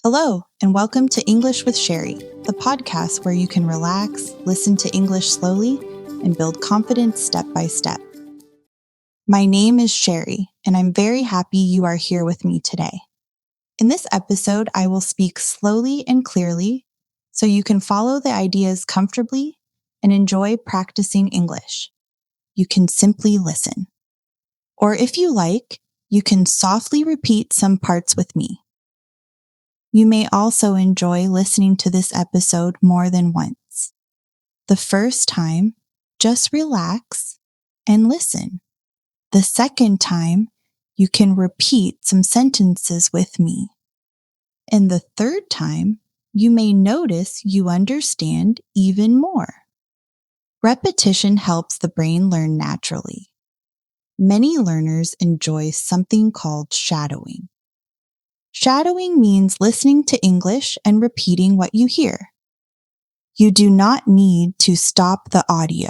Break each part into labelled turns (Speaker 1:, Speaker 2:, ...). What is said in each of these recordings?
Speaker 1: Hello, and welcome to English with Cheri, the podcast where you can relax, listen to English slowly, and build confidence step by step. My name is Cheri, and I'm very happy you are here with me today. In this episode, I will speak slowly and clearly so you can follow the ideas comfortably and enjoy practicing English. You can simply listen. Or if you like, you can softly repeat some parts with me. You may also enjoy listening to this episode more than once. The first time, just relax and listen. The second time, you can repeat some sentences with me. And the third time, you may notice you understand even more. Repetition helps the brain learn naturally. Many learners enjoy something called shadowing. Shadowing means listening to English and repeating what you hear. You do not need to stop the audio.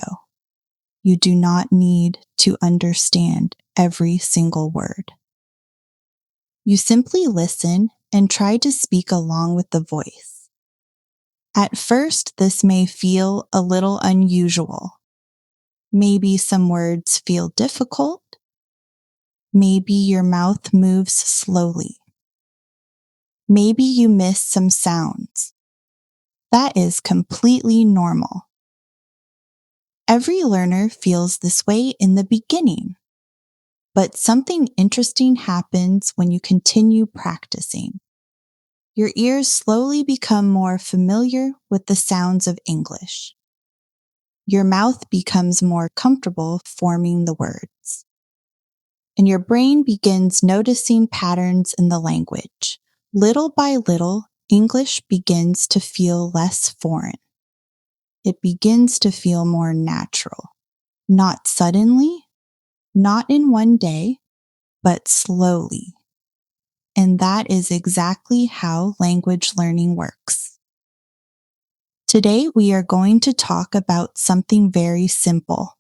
Speaker 1: You do not need to understand every single word. You simply listen and try to speak along with the voice. At first, this may feel a little unusual. Maybe some words feel difficult. Maybe your mouth moves slowly. Maybe you miss some sounds. That is completely normal. Every learner feels this way in the beginning, but something interesting happens when you continue practicing. Your ears slowly become more familiar with the sounds of English. Your mouth becomes more comfortable forming the words. And your brain begins noticing patterns in the language. Little by little, English begins to feel less foreign. It begins to feel more natural. Not suddenly, not in one day, but slowly. And that is exactly how language learning works. Today, we are going to talk about something very simple,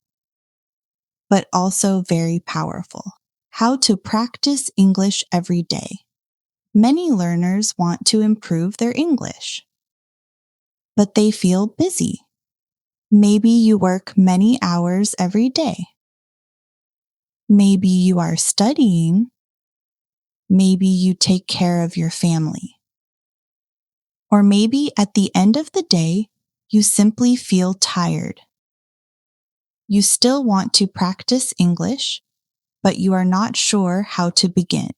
Speaker 1: but also very powerful. How to practice English every day. Many learners want to improve their English, but they feel busy. Maybe you work many hours every day. Maybe you are studying. Maybe you take care of your family. Or maybe at the end of the day, you simply feel tired. You still want to practice English, but you are not sure how to begin.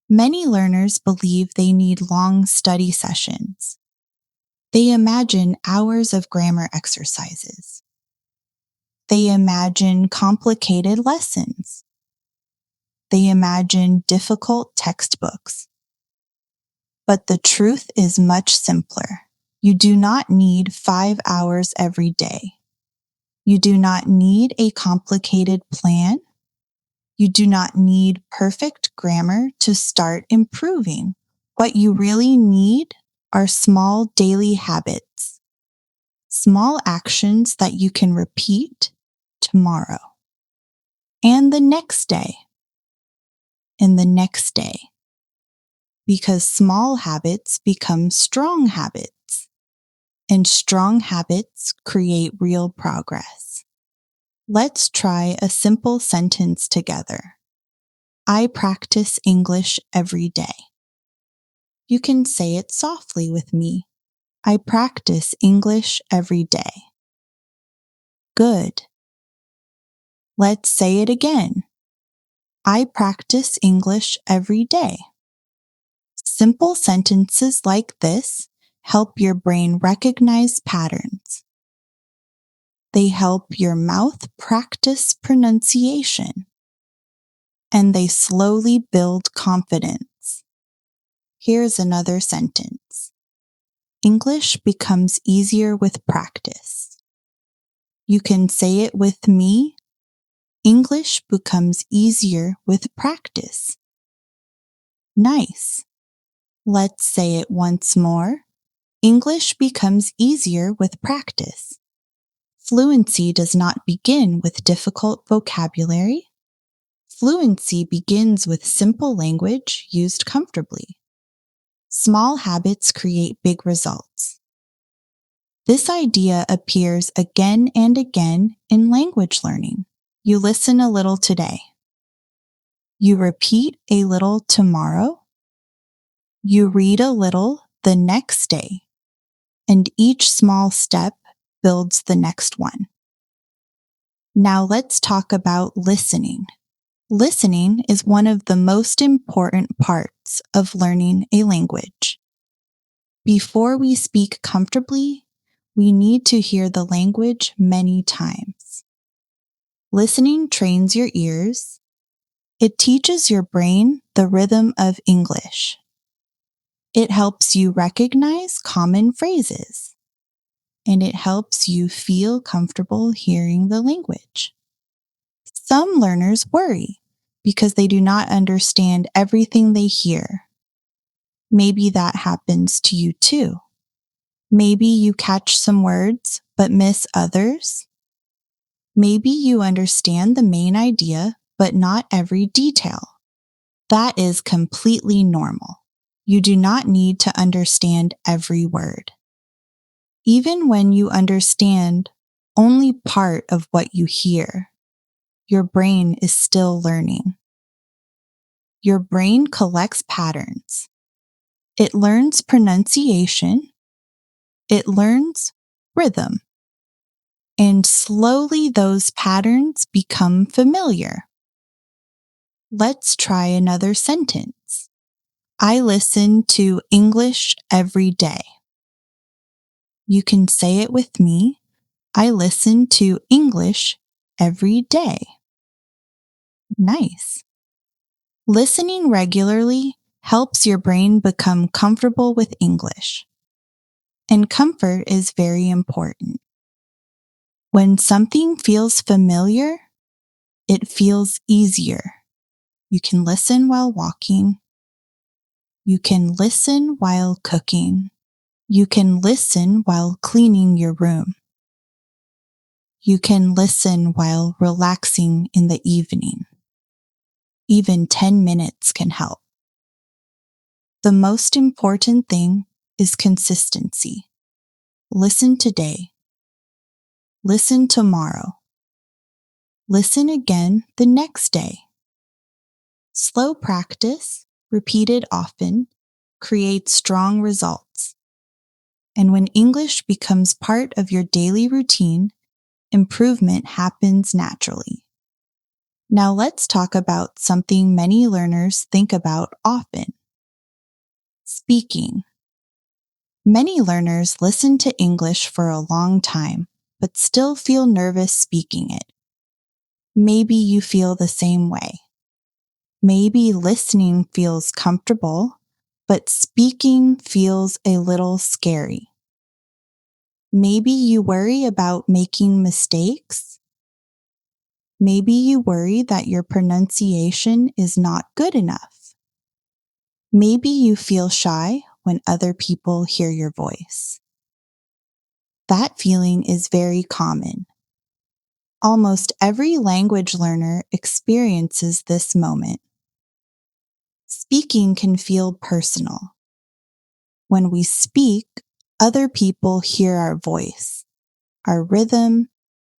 Speaker 1: Many learners believe they need long study sessions. They imagine hours of grammar exercises. They imagine complicated lessons. They imagine difficult textbooks. But the truth is much simpler. You do not need 5 hours every day. You do not need a complicated plan. You do not need perfect grammar to start improving. What you really need are small daily habits, small actions that you can repeat tomorrow, and the next day, and the next day. Because small habits become strong habits, and strong habits create real progress. Let's try a simple sentence together. I practice English every day. You can say it softly with me. I practice English every day. Good. Let's say it again. I practice English every day. Simple sentences like this help your brain recognize patterns. They help your mouth practice pronunciation. And they slowly build confidence. Here's another sentence. English becomes easier with practice. You can say it with me. English becomes easier with practice. Nice. Let's say it once more. English becomes easier with practice. Fluency does not begin with difficult vocabulary. Fluency begins with simple language used comfortably. Small habits create big results. This idea appears again and again in language learning. You listen a little today. You repeat a little tomorrow. You read a little the next day. And each small step builds the next one. Now let's talk about listening. Listening is one of the most important parts of learning a language. Before we speak comfortably, we need to hear the language many times. Listening trains your ears. It teaches your brain the rhythm of English. It helps you recognize common phrases. And it helps you feel comfortable hearing the language. Some learners worry because they do not understand everything they hear. Maybe that happens to you too. Maybe you catch some words but miss others. Maybe you understand the main idea but not every detail. That is completely normal. You do not need to understand every word. Even when you understand only part of what you hear, your brain is still learning. Your brain collects patterns. It learns pronunciation. It learns rhythm. And slowly those patterns become familiar. Let's try another sentence. I listen to English every day. You can say it with me. I listen to English every day. Nice. Listening regularly helps your brain become comfortable with English. And comfort is very important. When something feels familiar, it feels easier. You can listen while walking. You can listen while cooking. You can listen while cleaning your room. You can listen while relaxing in the evening. Even 10 minutes can help. The most important thing is consistency. Listen today. Listen tomorrow. Listen again the next day. Slow practice, repeated often, creates strong results. And when English becomes part of your daily routine, improvement happens naturally. Now let's talk about something many learners think about often. Speaking. Many learners listen to English for a long time, but still feel nervous speaking it. Maybe you feel the same way. Maybe listening feels comfortable, but speaking feels a little scary. Maybe you worry about making mistakes. Maybe you worry that your pronunciation is not good enough. Maybe you feel shy when other people hear your voice. That feeling is very common. Almost every language learner experiences this moment. Speaking can feel personal. When we speak, other people hear our voice, our rhythm,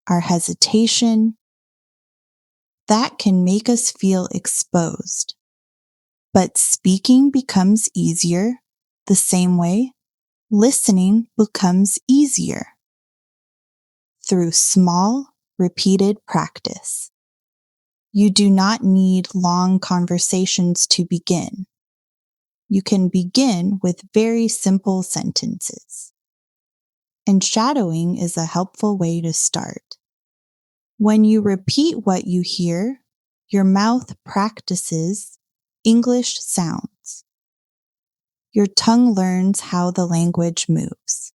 Speaker 1: our hesitation. That can make us feel exposed. But speaking becomes easier the same way listening becomes easier. Through small, repeated practice. You do not need long conversations to begin. You can begin with very simple sentences. And shadowing is a helpful way to start. When you repeat what you hear, your mouth practices English sounds. Your tongue learns how the language moves.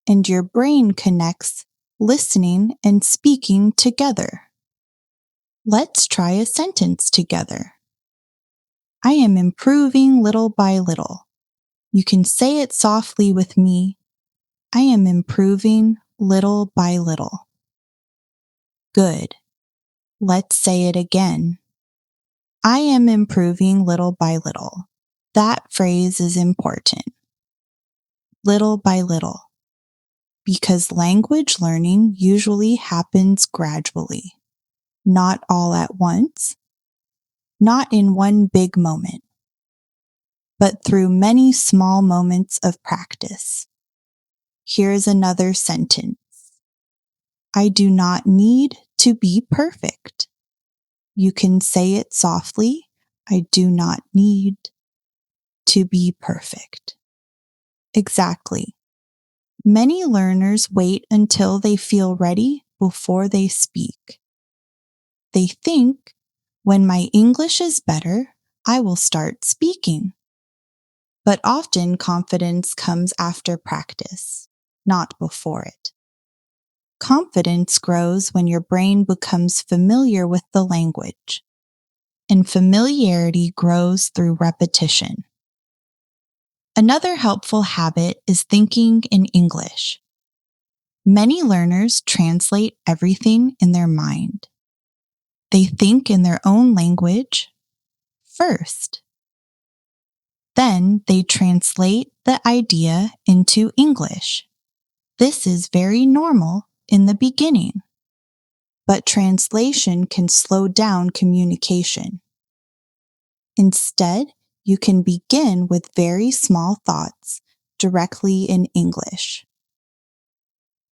Speaker 1: And your brain connects listening and speaking together. Let's try a sentence together. I am improving little by little. You can say it softly with me. I am improving little by little. Good. Let's say it again. I am improving little by little. That phrase is important, little by little, because language learning usually happens gradually, not all at once, not in one big moment, but through many small moments of practice. Here's another sentence. I do not need to be perfect. You can say it softly. I do not need to be perfect. Exactly. Many learners wait until they feel ready before they speak. They think, when my English is better, I will start speaking. But often confidence comes after practice, not before it. Confidence grows when your brain becomes familiar with the language, and familiarity grows through repetition. Another helpful habit is thinking in English. Many learners translate everything in their mind. They think in their own language first. Then they translate the idea into English. This is very normal in the beginning, but translation can slow down communication. Instead, you can begin with very small thoughts directly in English.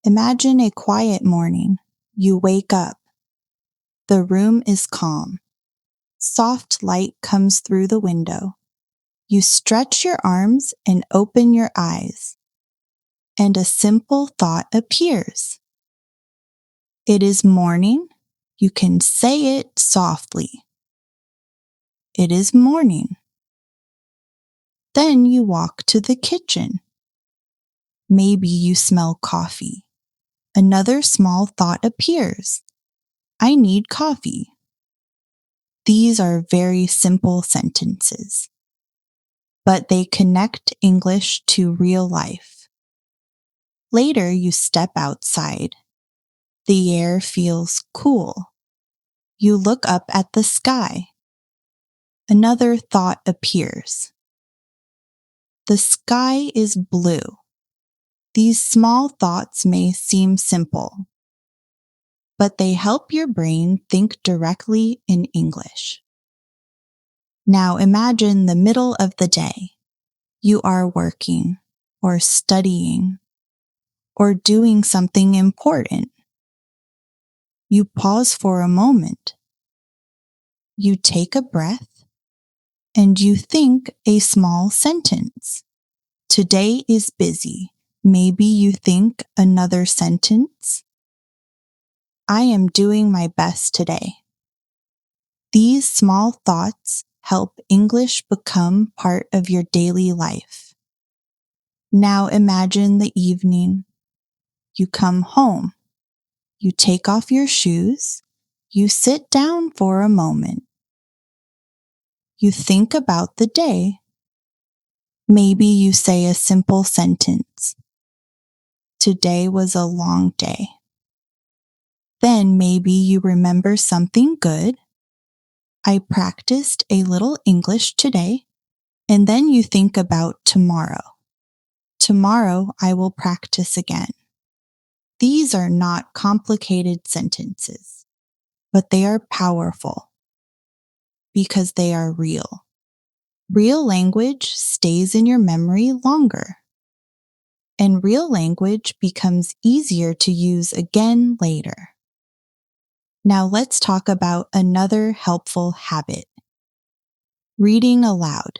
Speaker 1: Imagine a quiet morning. You wake up. The room is calm. Soft light comes through the window. You stretch your arms and open your eyes, and a simple thought appears. It is morning. You can say it softly. It is morning. Then you walk to the kitchen. Maybe you smell coffee. Another small thought appears. I need coffee. These are very simple sentences, but they connect English to real life. Later, you step outside. The air feels cool. You look up at the sky. Another thought appears. The sky is blue. These small thoughts may seem simple, but they help your brain think directly in English. Now imagine the middle of the day. You are working, or studying, or doing something important. You pause for a moment. You take a breath, and you think a small sentence. Today is busy. Maybe you think another sentence. I am doing my best today. These small thoughts help English become part of your daily life. Now imagine the evening. You come home. You take off your shoes. You sit down for a moment. You think about the day. Maybe you say a simple sentence. Today was a long day. Then maybe you remember something good. I practiced a little English today. And then you think about tomorrow. Tomorrow I will practice again. These are not complicated sentences, but they are powerful because they are real. Real language stays in your memory longer, and real language becomes easier to use again later. Now let's talk about another helpful habit. Reading aloud.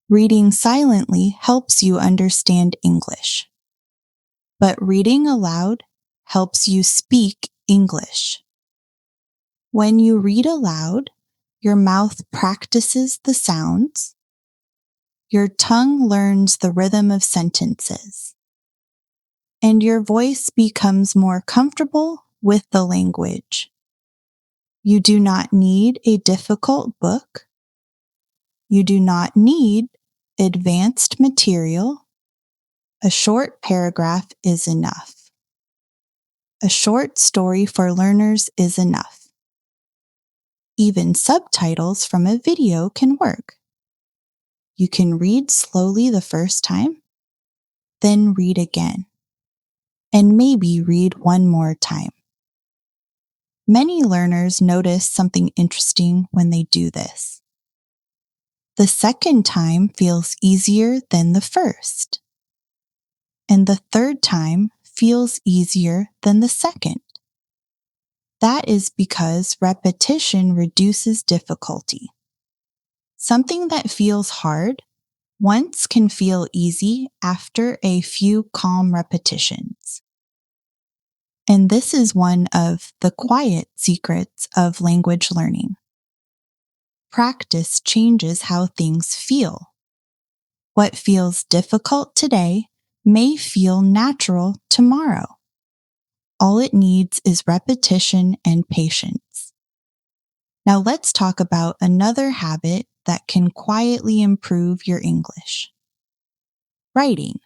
Speaker 1: Reading silently helps you understand English, but reading aloud helps you speak English. When you read aloud, your mouth practices the sounds, your tongue learns the rhythm of sentences, and your voice becomes more comfortable with the language. You do not need a difficult book. You do not need advanced material. A short paragraph is enough. A short story for learners is enough. Even subtitles from a video can work. you can read slowly the first time, then read again, and maybe read one more time. Many learners notice something interesting when they do this. The second time feels easier than the first, and the third time feels easier than the second. That is because repetition reduces difficulty. Something that feels hard once can feel easy after a few calm repetitions. And this is one of the quiet secrets of language learning. Practice changes how things feel. What feels difficult today may feel natural tomorrow. All it needs is repetition and patience. Now let's talk about another habit that can quietly improve your English. Writing.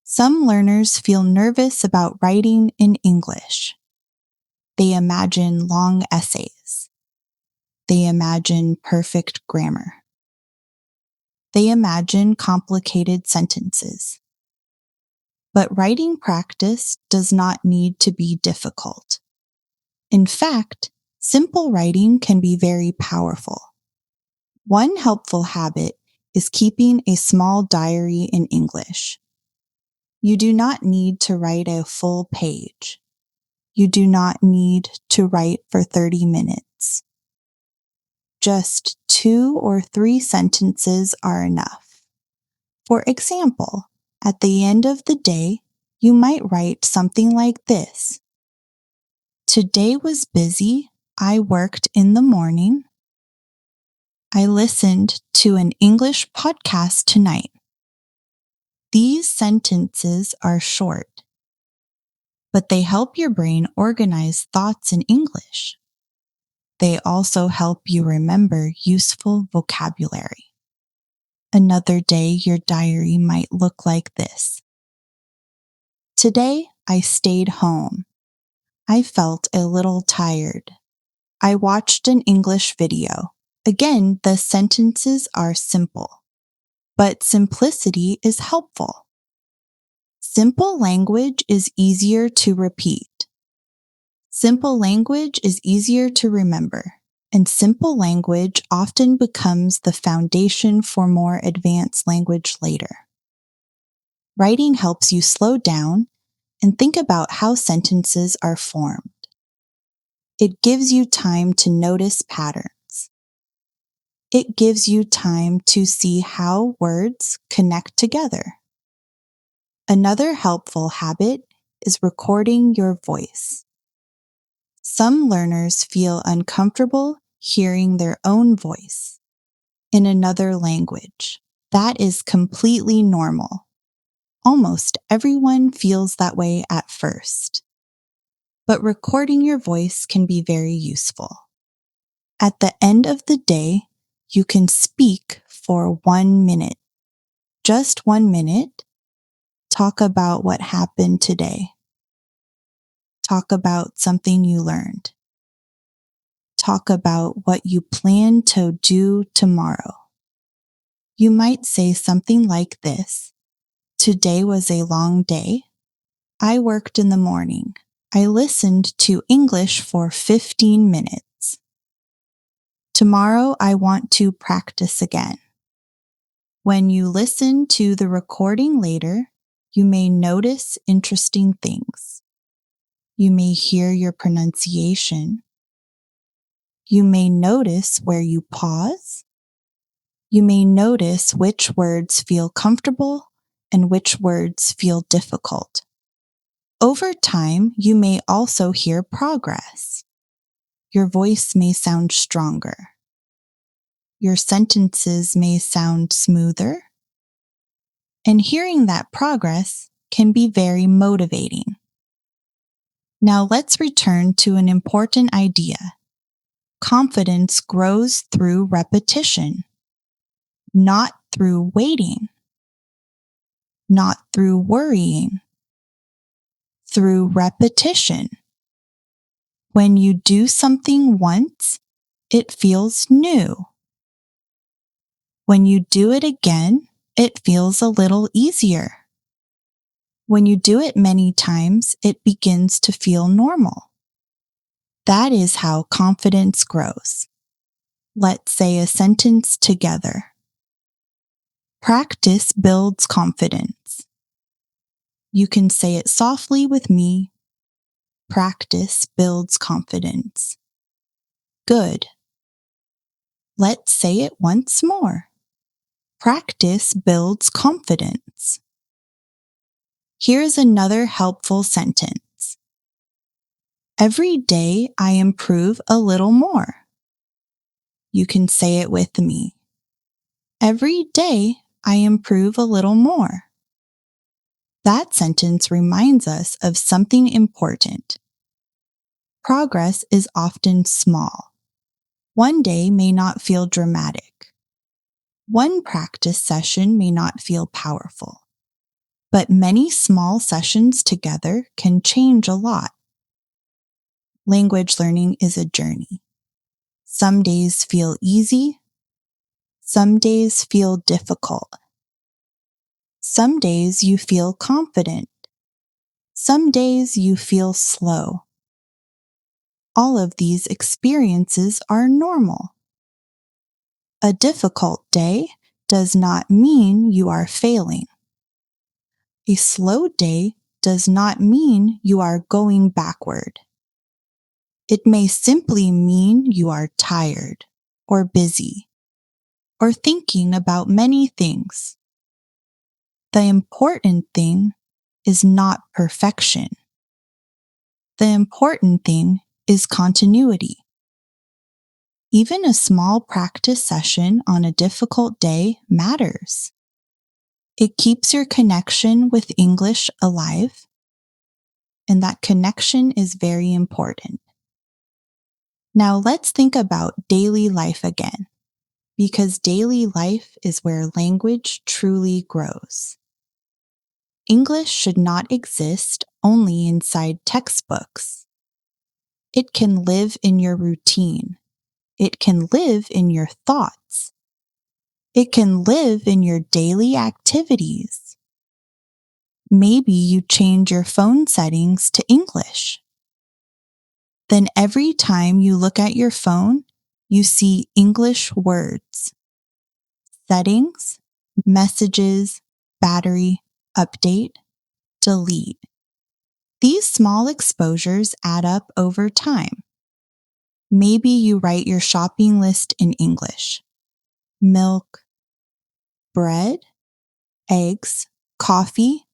Speaker 1: Some learners feel nervous about writing in English. They imagine long essays. They imagine perfect grammar. They imagine complicated sentences. But writing practice does not need to be difficult. In fact, simple writing can be very powerful. One helpful habit is keeping a small diary in English. You do not need to write a full page. You do not need to write for 30 minutes. Just 2 or 3 sentences are enough. For example, at the end of the day, you might write something like this. Today was busy. I worked in the morning. I listened to an English podcast tonight. These sentences are short, but they help your brain organize thoughts in English. They also help you remember useful vocabulary. Another day, your diary might look like this. Today, I stayed home. I felt a little tired. I watched an English video. Again, the sentences are simple, but simplicity is helpful. Simple language is easier to repeat. Simple language is easier to remember, and simple language often becomes the foundation for more advanced language later. Writing helps you slow down and think about how sentences are formed. It gives you time to notice patterns. It gives you time to see how words connect together. Another helpful habit is recording your voice. Some learners feel uncomfortable hearing their own voice in another language. That is completely normal. Almost everyone feels that way at first. But recording your voice can be very useful. At the end of the day, you can speak for 1 minute. Just 1 minute. Talk about what happened today. Talk about something you learned. Talk about what you plan to do tomorrow. You might say something like this. Today was a long day. I worked in the morning. I listened to English for 15 minutes. Tomorrow I want to practice again. When you listen to the recording later, you may notice interesting things. You may hear your pronunciation. You may notice where you pause. You may notice which words feel comfortable and which words feel difficult. Over time, you may also hear progress. Your voice may sound stronger. Your sentences may sound smoother. And hearing that progress can be very motivating. Now let's return to an important idea. Confidence grows through repetition, not through waiting, not through worrying, through repetition. When you do something once, it feels new. When you do it again, it feels a little easier. When you do it many times, it begins to feel normal. That is how confidence grows. Let's say a sentence together. Practice builds confidence. You can say it softly with me. Practice builds confidence. Good. Let's say it once more. Practice builds confidence. Here's another helpful sentence. Every day I improve a little more. You can say it with me. Every day I improve a little more. That sentence reminds us of something important. Progress is often small. One day may not feel dramatic. One practice session may not feel powerful. But many small sessions together can change a lot. Language learning is a journey. Some days feel easy. Some days feel difficult. Some days you feel confident. Some days you feel slow. All of these experiences are normal. A difficult day does not mean you are failing. A slow day does not mean you are going backward. It may simply mean you are tired, or busy, or thinking about many things. The important thing is not perfection. The important thing is continuity. Even a small practice session on a difficult day matters. It keeps your connection with English alive, and that connection is very important. Now let's think about daily life again, because daily life is where language truly grows. English should not exist only inside textbooks. It can live in your routine. It can live in your thoughts. It can live in your daily activities. Maybe you change your phone settings to English. Then every time you look at your phone, you see English words. Settings, messages, battery, update, delete. These small exposures add up over time. Maybe you write your shopping list in English. Milk, bread, eggs, coffee.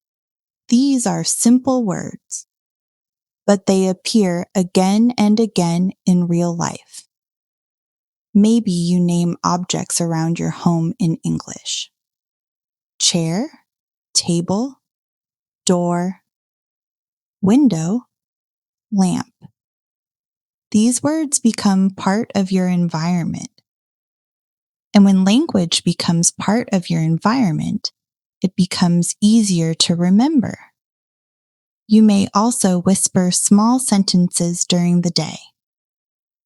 Speaker 1: These are simple words, but they appear again and again in real life. Maybe you name objects around your home in English. Chair, table, door, window, lamp. These words become part of your environment. And when language becomes part of your environment, it becomes easier to remember. You may also whisper small sentences during the day.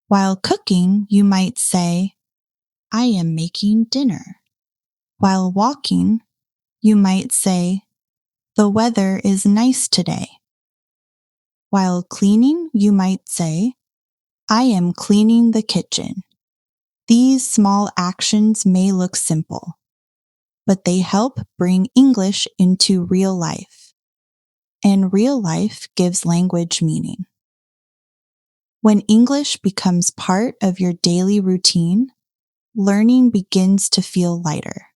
Speaker 1: While cooking, you might say, I am making dinner. While walking, you might say, the weather is nice today. While cleaning, you might say, I am cleaning the kitchen. These small actions may look simple, but they help bring English into real life. And real life gives language meaning. When English becomes part of your daily routine, learning begins to feel lighter.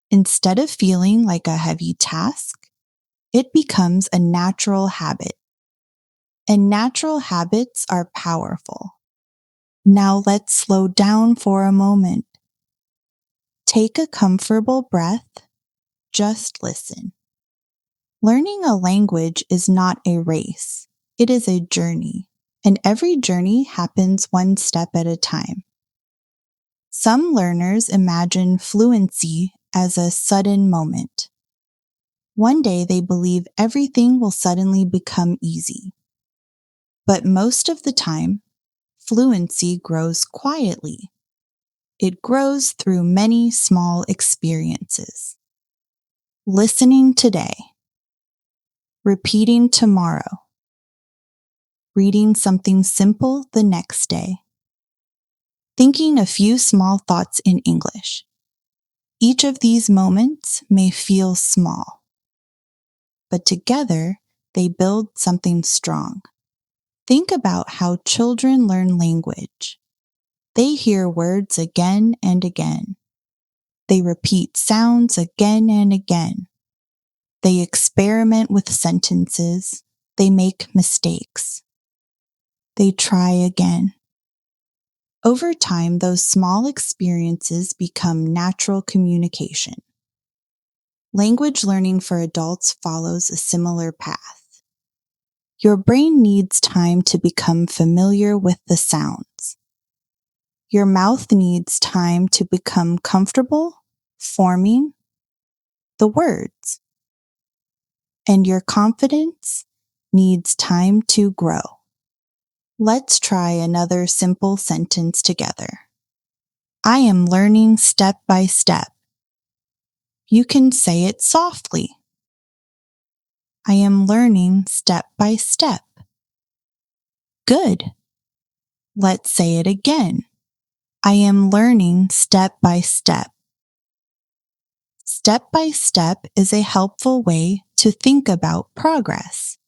Speaker 1: Instead of feeling like a heavy task, it becomes a natural habit. And natural habits are powerful. Now let's slow down for a moment. Take a comfortable breath. Just listen. Learning a language is not a race. It is a journey, and every journey happens one step at a time. Some learners imagine fluency as a sudden moment. One day they believe everything will suddenly become easy. But most of the time, fluency grows quietly. It grows through many small experiences. Listening today, repeating tomorrow, reading something simple the next day, thinking a few small thoughts in English. Each of these moments may feel small, but together they build something strong. Think about how children learn language. They hear words again and again. They repeat sounds again and again. They experiment with sentences. They make mistakes. They try again. Over time, those small experiences become natural communication. Language learning for adults follows a similar path. Your brain needs time to become familiar with the sounds. Your mouth needs time to become comfortable forming the words. And your confidence needs time to grow. Let's try another simple sentence together. I am learning step by step. You can say it softly. I am learning step by step. Good. Let's say it again. I am learning step by step. Step by step is a helpful way to think about progress.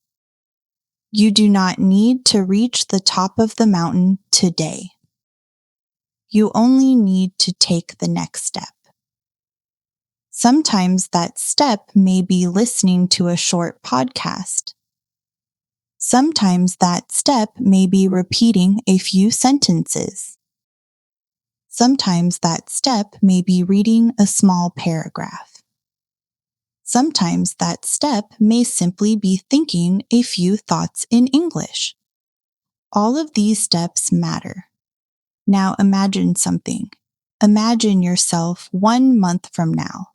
Speaker 1: You do not need to reach the top of the mountain today. You only need to take the next step. Sometimes that step may be listening to a short podcast. Sometimes that step may be repeating a few sentences. Sometimes that step may be reading a small paragraph. Sometimes that step may simply be thinking a few thoughts in English. All of these steps matter. Now imagine something. Imagine yourself 1 month from now.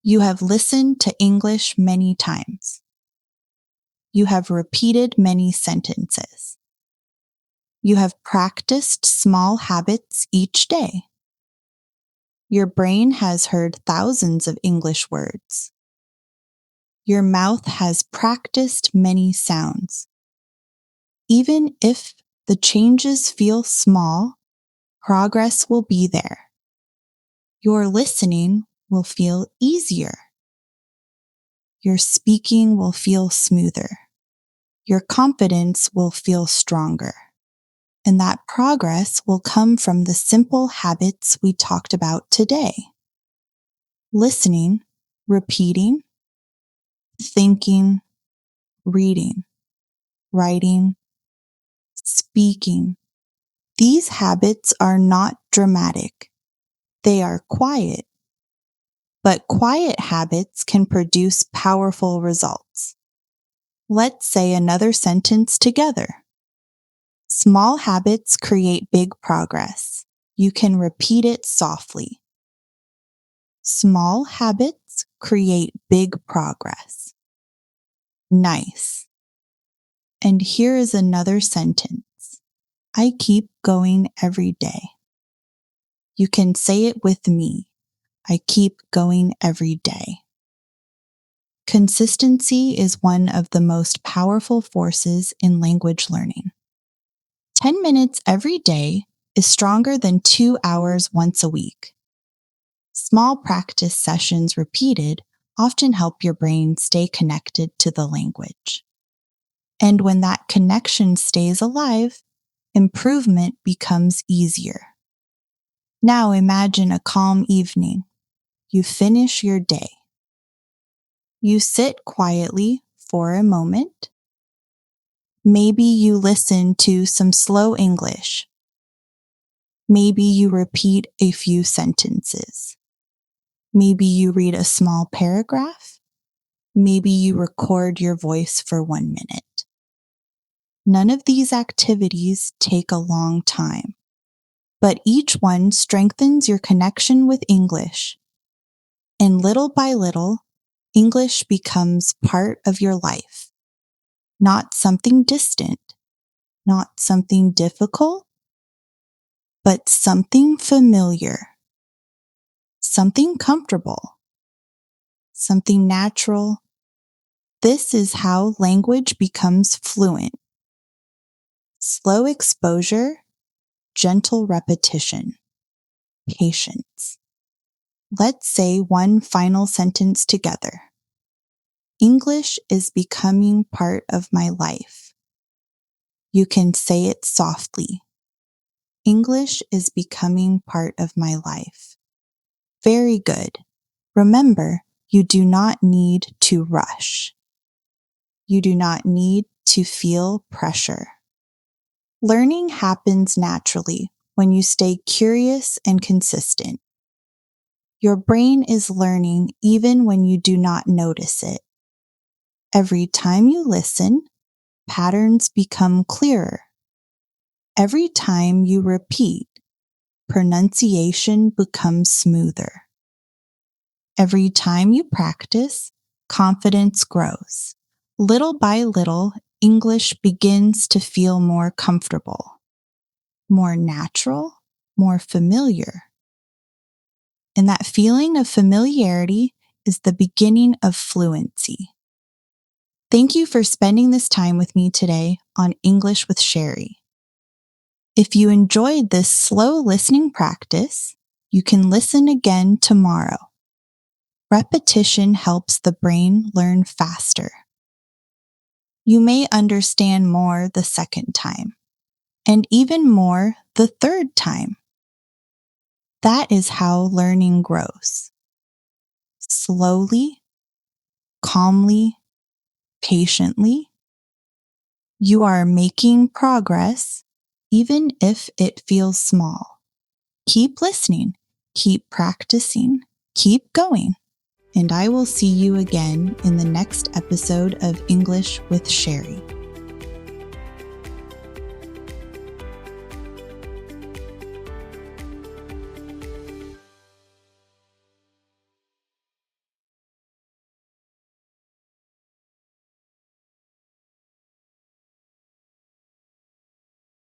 Speaker 1: You have listened to English many times. You have repeated many sentences. You have practiced small habits each day. Your brain has heard thousands of English words. Your mouth has practiced many sounds. Even if the changes feel small, progress will be there. Your listening will feel easier. Your speaking will feel smoother. Your confidence will feel stronger. And that progress will come from the simple habits we talked about today. Listening, repeating, thinking, reading, writing, speaking. These habits are not dramatic. They are quiet. But quiet habits can produce powerful results. Let's say another sentence together. Small habits create big progress. You can repeat it softly. Small habits create big progress. Nice. And here is another sentence. I keep going every day. You can say it with me. I keep going every day. Consistency is one of the most powerful forces in language learning. 10 minutes every day is stronger than 2 hours once a week. Small practice sessions repeated often help your brain stay connected to the language. And when that connection stays alive, improvement becomes easier. Now imagine a calm evening. You finish your day. You sit quietly for a moment. Maybe you listen to some slow English. Maybe you repeat a few sentences. Maybe you read a small paragraph. Maybe you record your voice for 1 minute. None of these activities take a long time, but each one strengthens your connection with English. And little by little, English becomes part of your life, not something distant, not something difficult, but something familiar, something comfortable, something natural. This is how language becomes fluent. Slow exposure, gentle repetition, patience. Let's say one final sentence together. English is becoming part of my life. You can say it softly. English is becoming part of my life. Very good. Remember, you do not need to rush. You do not need to feel pressure. Learning happens naturally when you stay curious and consistent. Your brain is learning even when you do not notice it. Every time you listen, patterns become clearer. Every time you repeat, pronunciation becomes smoother. Every time you practice, confidence grows. Little by little, English begins to feel more comfortable, more natural, more familiar. And that feeling of familiarity is the beginning of fluency. Thank you for spending this time with me today on English with Cheri. If you enjoyed this slow listening practice, you can listen again tomorrow. Repetition helps the brain learn faster. You may understand more the second time, and even more the third time. That is how learning grows. Slowly, calmly, patiently. You are making progress, even if it feels small. Keep listening, keep practicing, keep going, and I will see you again in the next episode of English with Cheri.